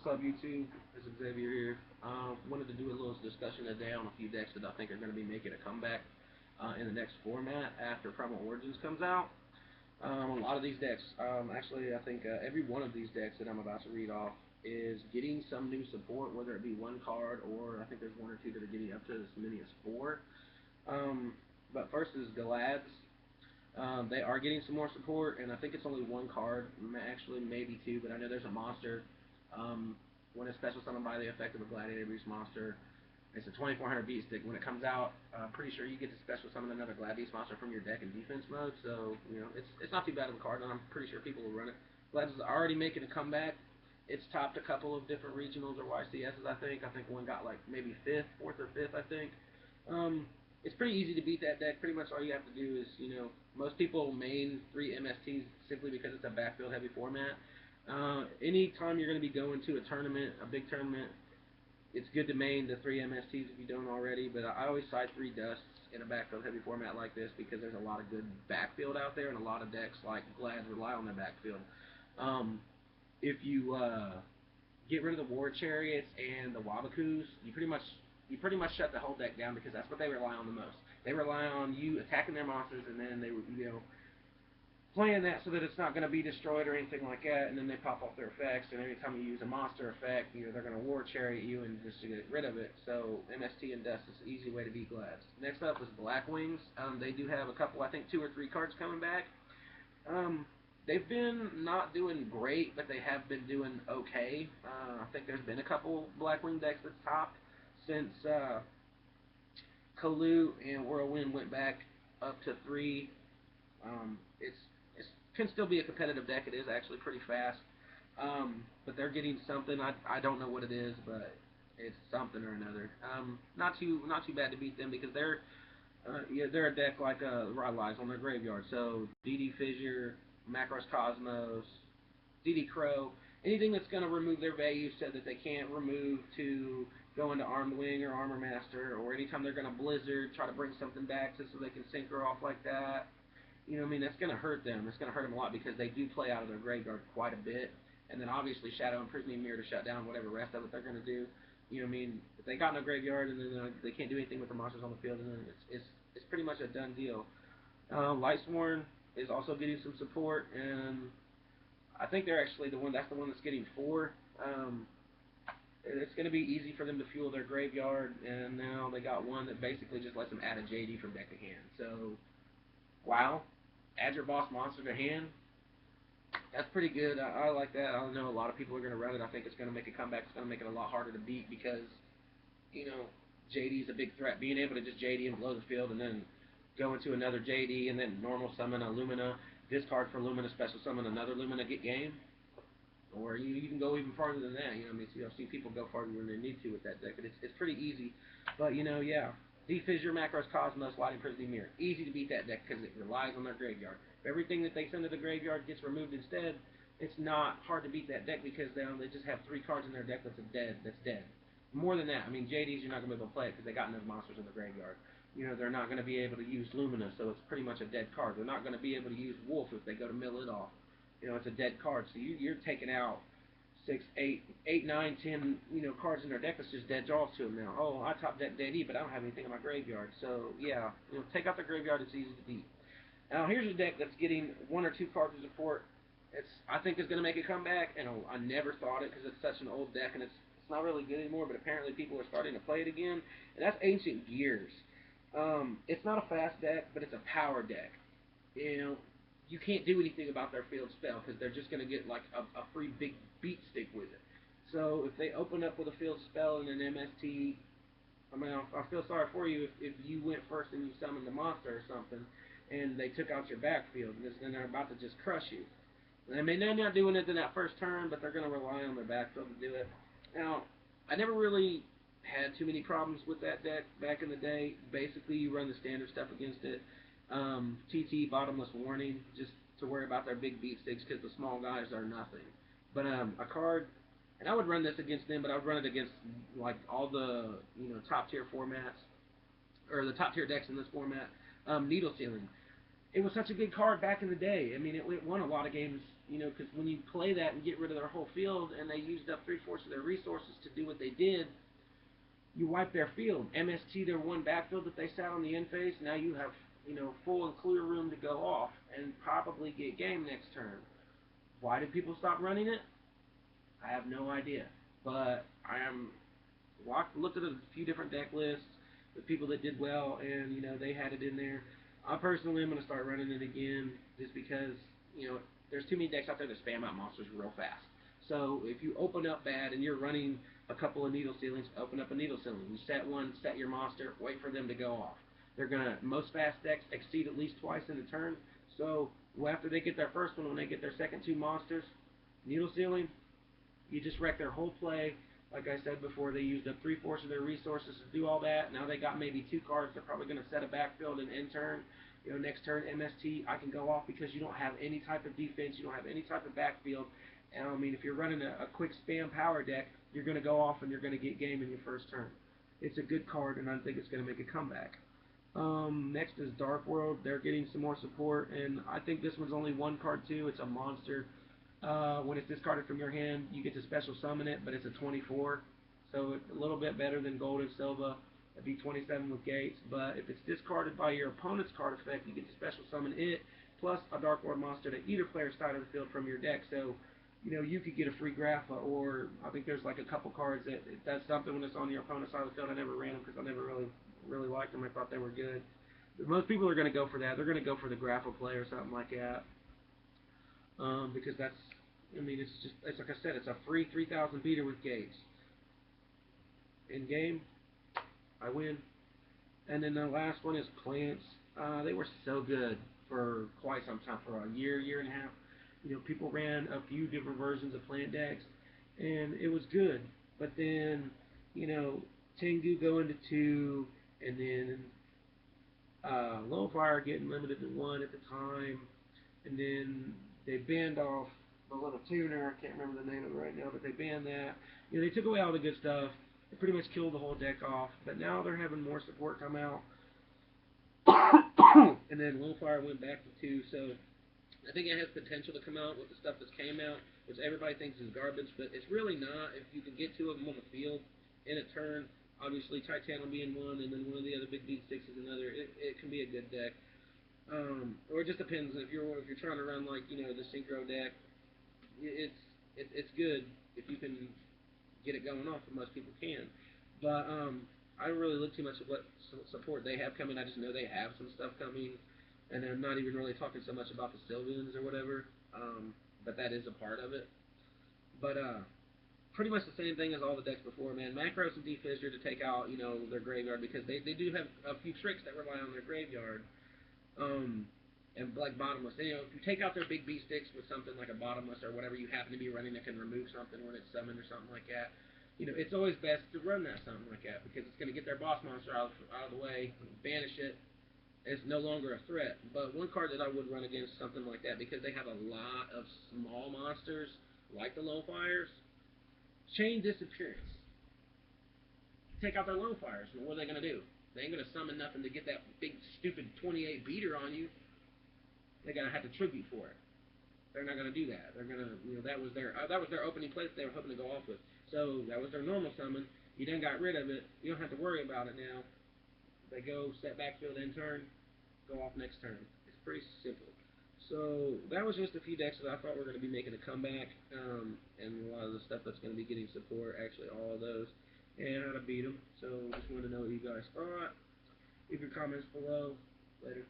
What's up, YouTube? It's Xavier here. Wanted to do a little discussion today on a few decks that I think are going to be making a comeback in the next format after Primal Origins comes out. A lot of these decks, actually, I think every one of these decks that I'm about to read off is getting some new support, whether it be one card or I think there's one or two that are getting up to as many as four. But first is Galads. They are getting some more support, and I think it's only one card, actually maybe two, but I know there's a monster. When it's special summoned by the effect of a Gladiator Beast monster, it's a 2400 beat stick. When it comes out, pretty sure you get to special summon another Glad Beast monster from your deck in defense mode, so it's not too bad of a card, and I'm pretty sure people will run it. Glad is already making a comeback. It's topped a couple of different regionals or YCSs, I think. I think one got like maybe fourth or fifth, I think. It's pretty easy to beat that deck. Pretty much all you have to do is, most people main 3 MSTs simply because it's a backfield heavy format. Anytime you're going to be going to a tournament, a big tournament, it's good to main the 3 MSTs if you don't already, but I always side 3 Dusts in a backfield heavy format like this because there's a lot of good backfield out there, and a lot of decks like Glad rely on their backfield. If you get rid of the War Chariots and the Wabakus, you pretty much shut the whole deck down because that's what they rely on the most. They rely on you attacking their monsters, and then they playing that so that it's not going to be destroyed or anything like that, and then they pop off their effects, and anytime you use a monster effect, they're going to War Chariot you and just to get rid of it. So MST and Dust is an easy way to beat Glads. Next up is Black Wings. They do have a couple, I think 2 or 3 cards coming back. They've been not doing great, but they have been doing okay. I think there's been a couple Blackwing decks that's topped since Kalut and Whirlwind went back up to 3. It can still be a competitive deck. It is actually pretty fast, but they're getting something. I don't know what it is, but it's something or another. Not too bad to beat them because they're a deck like Rod on their graveyard. So DD Fissure, Macros Cosmos, DD Crow, anything that's going to remove their value so that they can't remove to go into Armed Wing or Armor Master, or anytime they're going to Blizzard, try to bring something back so they can synchro off like that. That's going to hurt them. It's going to hurt them a lot because they do play out of their graveyard quite a bit. And then obviously Shadow and Prisoning Mirror to shut down whatever rest of it they're going to do. If they got no graveyard and then they can't do anything with the monsters on the field, and then it's pretty much a done deal. Lightsworn is also getting some support, and I think they're actually that's the one that's getting 4. It's going to be easy for them to fuel their graveyard, and now they got one that basically just lets them add a JD from deck to hand. So, wow, add your boss monster to hand. That's pretty good. I like that. I don't know, a lot of people are going to run it. I think it's going to make a comeback. It's going to make it a lot harder to beat because, JD is a big threat. Being able to just JD and blow the field and then go into another JD and then normal summon a Lumina, discard for Lumina, special summon another Lumina, get game. Or you can go even farther than that. I've seen people go farther than they need to with that deck, but it's pretty easy. But yeah, D-Fissure, Macros, Cosmos, Lighting Prisoning Mirror, easy to beat that deck because it relies on their graveyard. If everything that they send to the graveyard gets removed instead, it's not hard to beat that deck because they just have 3 cards in their deck that's dead. More than that, JDs you're not going to be able to play it because they got enough monsters in the graveyard. They're not going to be able to use Lumina, so it's pretty much a dead card. They're not going to be able to use Wolf if they go to mill it off. It's a dead card, so you're taking out 6, 8, 9, 10, cards in their deck that's just dead draws to them now. Oh, I top deck JD, but I don't have anything in my graveyard. So yeah, take out the graveyard. It's easy to beat. Now here's a deck that's getting 1 or 2 cards of support. I think it's going to make a comeback, and I never thought it because it's such an old deck and it's not really good anymore. But apparently people are starting to play it again, and that's Ancient Gears. It's not a fast deck, but it's a power deck. You can't do anything about their field spell because they're just going to get like a free big beat stick with it. So if they open up with a field spell and an MST, I feel sorry for you if you went first and you summoned a monster or something, and they took out your backfield, and then they're about to just crush you. They're not doing it in that first turn, but they're going to rely on their backfield to do it. Now, I never really had too many problems with that deck back in the day. Basically, you run the standard stuff against it. TT, Bottomless Warning, just to worry about their big beat sticks because the small guys are nothing. But a card, and I would run this against them, but I would run it against like all the top tier formats or the top tier decks in this format. Needle Sealing. It was such a good card back in the day. It won a lot of games, You know, because when you play that and get rid of their whole field, and they used up 3/4 of their resources to do what they did, you wipe their field. MST, their one backfield that they sat on the end phase, now you have, you know, full and clear room to go off and probably get game next turn. Why did people stop running it? I have no idea. But I am looked at a few different deck lists with people that did well, and you know they had it in there. I personally am going to start running it again just because you know there's too many decks out there that spam out monsters real fast. So if you open up bad and you're running a couple of needle ceilings, open up a needle ceiling. You set one, set your monster, wait for them to go off. They're gonna most fast decks exceed at least twice in a turn. So after they get their first one, when they get their second two monsters, needle ceiling, you just wreck their whole play. Like I said before, they used up 3/4 of their resources to do all that. Now they got maybe two cards. They're probably going to set a backfield and end turn. You know, next turn MST, I can go off because you don't have any type of defense. You don't have any type of backfield. And I mean, if you're running a quick spam power deck, you're going to go off and you're going to get game in your first turn. It's a good card, and I think it's going to make a comeback. Next is Dark World. They're getting some more support, and I think this one's only one card too. It's a monster. When it's discarded from your hand, you get to special summon it, but it's a 24, so it's a little bit better than Gold and Silva. It'd be 27 with Gates, but if it's discarded by your opponent's card effect, you get to special summon it, plus a Dark Lord monster to either player's side of the field from your deck. So, you know, you could get a free Grapha, or I think there's like a couple cards that it does something when it's on your opponent's side of the field. I never ran them because I never really liked them. I thought they were good. But most people are going to go for that. They're going to go for the Grapha play or something like that, because that's, I mean, it's like I said, it's a free 3,000 beater with Gates. In game, I win. And then the last one is Plants. They were so good for quite some time, for a year and a half. You know, people ran a few different versions of Plant decks, and it was good. But then, you know, Tengu going to 2, and then Lowfire getting limited to 1 at the time, and then they banned off the little tuner. I can't remember the name of it right now, but they banned that. You know, they took away all the good stuff. They pretty much killed the whole deck off. But now they're having more support come out. And then Lowfire went back to 2, so I think it has potential to come out with the stuff that's came out, which everybody thinks is garbage, but it's really not. If you can get 2 of them on the field in a turn, obviously Titan will be in one, and then one of the other big beat sticks is another. It can be a good deck. Or it just depends if you're trying to run like, you know, the synchro deck. It's good if you can get it going off, and most people can. But I don't really look too much at what support they have coming. I just know they have some stuff coming, and I'm not even really talking so much about the Sylvians or whatever. But that is a part of it. But pretty much the same thing as all the decks before, man. Macros and Defissure to take out, you know, their graveyard, because they do have a few tricks that rely on their graveyard. And like Bottomless, you know, if you take out their big B sticks with something like a Bottomless or whatever you happen to be running that can remove something when it's summoned or something like that, you know, it's always best to run that something like that, because it's going to get their boss monster out of the way, banish it. It's no longer a threat. But one card that I would run against something like that, because they have a lot of small monsters like the Lowfires, Chain Disappearance. Take out their Lowfires, and what are they going to do? They ain't going to summon nothing to get that big stupid 28 beater on you. They're gonna have to tribute for it. They're not gonna do that. They're gonna, you know, that was their opening play that they were hoping to go off with. So that was their normal summon. You then got rid of it. You don't have to worry about it now. They go set backfield in turn, go off next turn. It's pretty simple. So that was just a few decks that I thought were going to be making a comeback, and a lot of the stuff that's going to be getting support. Actually, all of those, and how to beat them. So just wanted to know what you guys thought. Leave your comments below. Later.